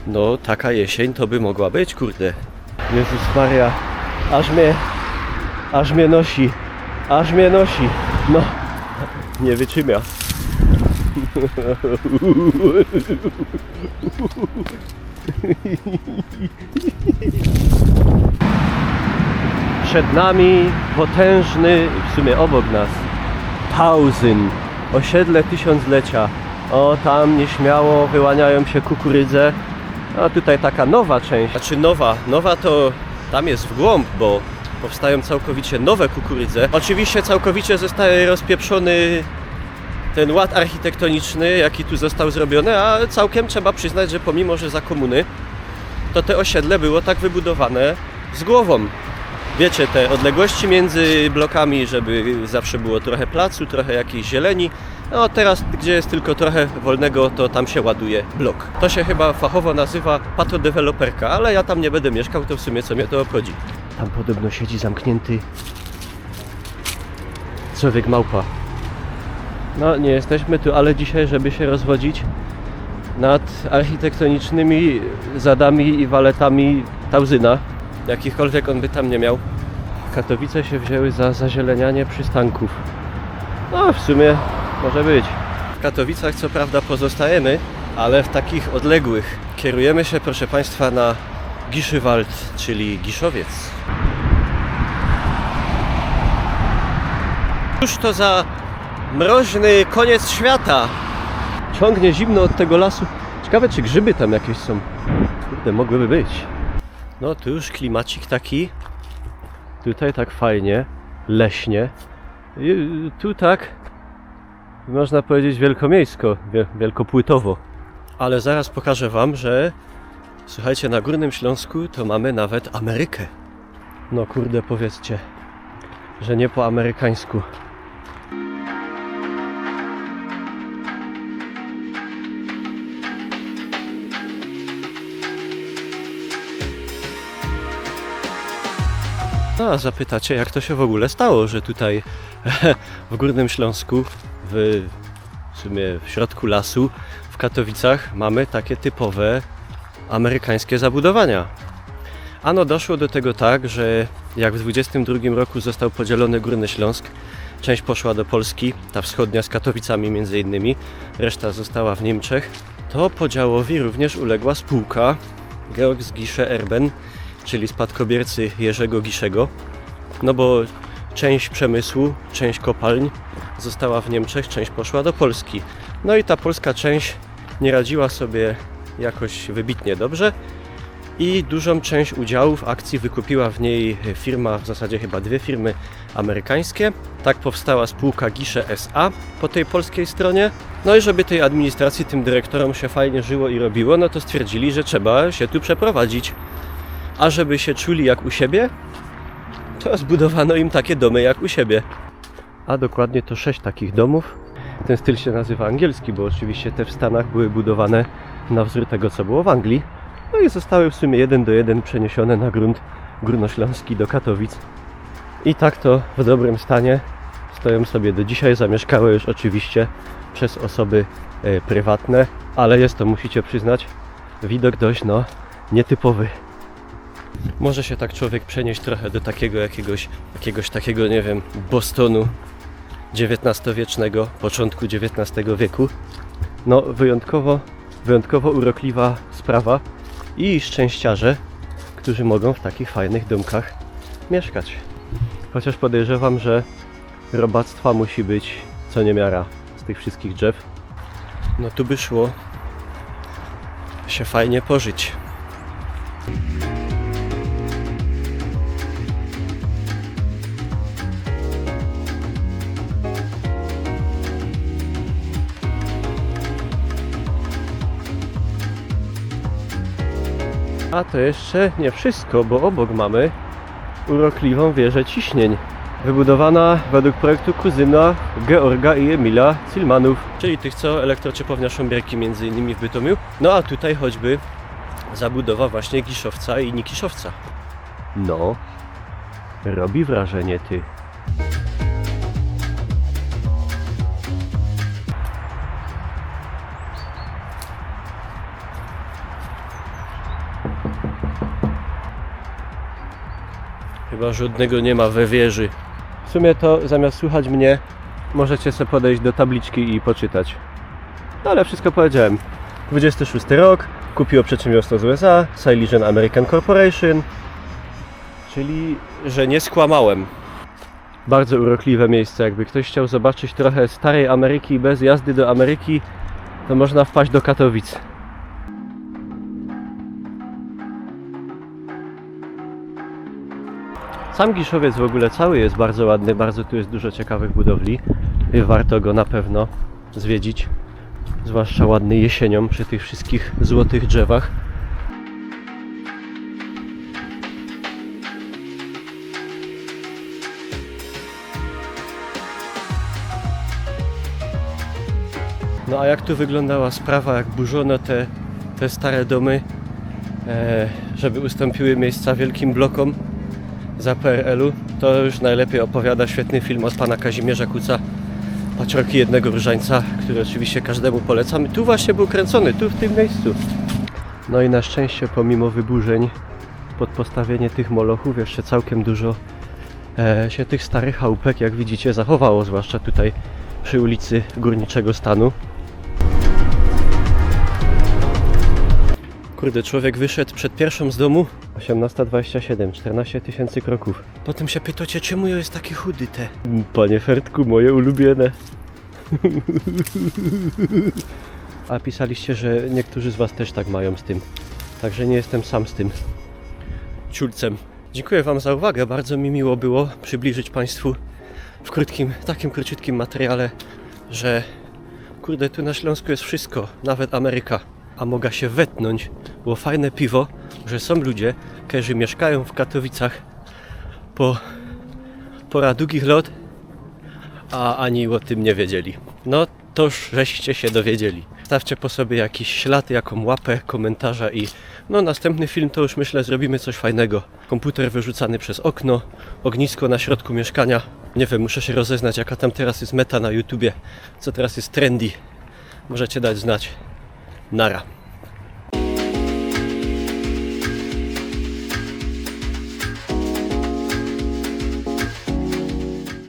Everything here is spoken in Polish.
No taka jesień to by mogła być, kurde. Jezus Maria, aż mnie nosi. No, nie wytrzymia. Przed nami potężny, w sumie obok nas, Pauzyn, osiedle tysiąclecia. O, tam nieśmiało wyłaniają się kukurydze. A tutaj taka nowa część. Znaczy nowa to tam jest w głąb, bo powstają całkowicie nowe kukurydze. Oczywiście całkowicie zostaje rozpieprzony ten ład architektoniczny, jaki tu został zrobiony, a całkiem trzeba przyznać, że pomimo, że za komuny, to te osiedle było tak wybudowane z głową. Wiecie, te odległości między blokami, żeby zawsze było trochę placu, trochę jakiejś zieleni. No teraz, gdzie jest tylko trochę wolnego, to tam się ładuje blok. To się chyba fachowo nazywa patodeweloperka, ale ja tam nie będę mieszkał, to w sumie co mnie to obchodzi. Tam podobno siedzi zamknięty człowiek małpa. No nie jesteśmy tu, ale dzisiaj, żeby się rozwodzić nad architektonicznymi zadami i waletami Pauzyna, jakichkolwiek on by tam nie miał. Katowice się wzięły za zazielenianie przystanków. No w sumie może być. W Katowicach co prawda pozostajemy, ale w takich odległych. Kierujemy się, proszę Państwa, na Gischewald, czyli Giszowiec. Cóż to za mroźny koniec świata. Ciągnie zimno od tego lasu. Ciekawe, czy grzyby tam jakieś są. Kurde, mogłyby być. No tu już klimacik taki. Tutaj tak fajnie, leśnie. I tu tak, można powiedzieć, wielkomiejsko, wielkopłytowo. Ale zaraz pokażę Wam, że słuchajcie, na Górnym Śląsku to mamy nawet Amerykę. No kurde, powiedzcie, że nie po amerykańsku. No a zapytacie, jak to się w ogóle stało, że tutaj w Górnym Śląsku, w sumie w środku lasu, w Katowicach mamy takie typowe amerykańskie zabudowania. Ano doszło do tego tak, że jak w 22 roku został podzielony Górny Śląsk, część poszła do Polski, ta wschodnia z Katowicami między innymi, reszta została w Niemczech, to podziałowi również uległa spółka Georg Gische Erben, czyli spadkobiercy Jerzego Giszego, no bo część przemysłu, część kopalń została w Niemczech, część poszła do Polski. No i ta polska część nie radziła sobie jakoś wybitnie dobrze i dużą część udziałów, akcji wykupiła w niej firma, w zasadzie chyba dwie firmy amerykańskie. Tak powstała spółka Gische S.A. po tej polskiej stronie. No i żeby tej administracji, tym dyrektorom się fajnie żyło i robiło, no to stwierdzili, że trzeba się tu przeprowadzić. A żeby się czuli jak u siebie, to zbudowano im takie domy jak u siebie. A dokładnie to 6 takich domów. Ten styl się nazywa angielski, bo oczywiście te w Stanach były budowane na wzór tego, co było w Anglii. No i zostały w sumie 1 do 1 przeniesione na grunt górnośląski do Katowic. I tak to w dobrym stanie stoją sobie do dzisiaj. Zamieszkałe już oczywiście przez osoby prywatne, ale jest to, musicie przyznać, widok dość nietypowy. Może się tak człowiek przenieść trochę do takiego jakiegoś takiego, nie wiem, Bostonu XIX-wiecznego, początku XIX wieku. No wyjątkowo urokliwa sprawa i szczęściarze, którzy mogą w takich fajnych domkach mieszkać. Chociaż podejrzewam, że robactwa musi być co niemiara z tych wszystkich drzew. No tu by szło się fajnie pożyć. A to jeszcze nie wszystko, bo obok mamy urokliwą wieżę ciśnień. Wybudowana według projektu kuzyna Georga i Emila Zillmannów, czyli tych, co elektrociepłownia Szomberki między innymi w Bytomiu. No a tutaj choćby zabudowa właśnie Giszowca i Nikiszowca. No, robi wrażenie, ty. Chyba żadnego nie ma we wieży. W sumie to zamiast słuchać mnie, możecie sobie podejść do tabliczki i poczytać. No ale wszystko powiedziałem. 26 rok, kupiło przedsiębiorstwo z USA, Silesian American Corporation, czyli że nie skłamałem. Bardzo urokliwe miejsce, jakby ktoś chciał zobaczyć trochę starej Ameryki bez jazdy do Ameryki, to można wpaść do Katowic. Sam Giszowiec w ogóle cały jest bardzo ładny, bardzo tu jest dużo ciekawych budowli i warto go na pewno zwiedzić. Zwłaszcza ładny jesienią przy tych wszystkich złotych drzewach. No a jak tu wyglądała sprawa, jak burzono te stare domy, żeby ustąpiły miejsca wielkim blokom za PRL-u, to już najlepiej opowiada świetny film od pana Kazimierza Kuca, Paciorki jednego różańca, który oczywiście każdemu polecamy. Tu właśnie był kręcony, tu w tym miejscu. No i na szczęście pomimo wyburzeń pod postawienie tych molochów jeszcze całkiem dużo się tych starych chałupek, jak widzicie, zachowało, zwłaszcza tutaj przy ulicy Górniczego Stanu. Kurde, człowiek wyszedł przed pierwszą z domu 18:27, 14 000 kroków. Potem się pytacie, czemu ja jest taki chudy te? Panie Fertku, moje ulubione. A pisaliście, że niektórzy z was też tak mają z tym. Także nie jestem sam z tym ciulcem. Dziękuję wam za uwagę, bardzo mi miło było przybliżyć państwu w takim króciutkim materiale, że kurde, tu na Śląsku jest wszystko, nawet Ameryka. A mogę się wetnąć, było fajne piwo, że są ludzie, którzy mieszkają w Katowicach po długich lat, a ani o tym nie wiedzieli. No toż żeście się dowiedzieli. Stawcie po sobie jakiś ślad, jaką łapę, komentarza i no następny film to już myślę zrobimy coś fajnego. Komputer wyrzucany przez okno, ognisko na środku mieszkania. Nie wiem, muszę się rozeznać jaka tam teraz jest meta na YouTubie, co teraz jest trendy. Możecie dać znać. Nara.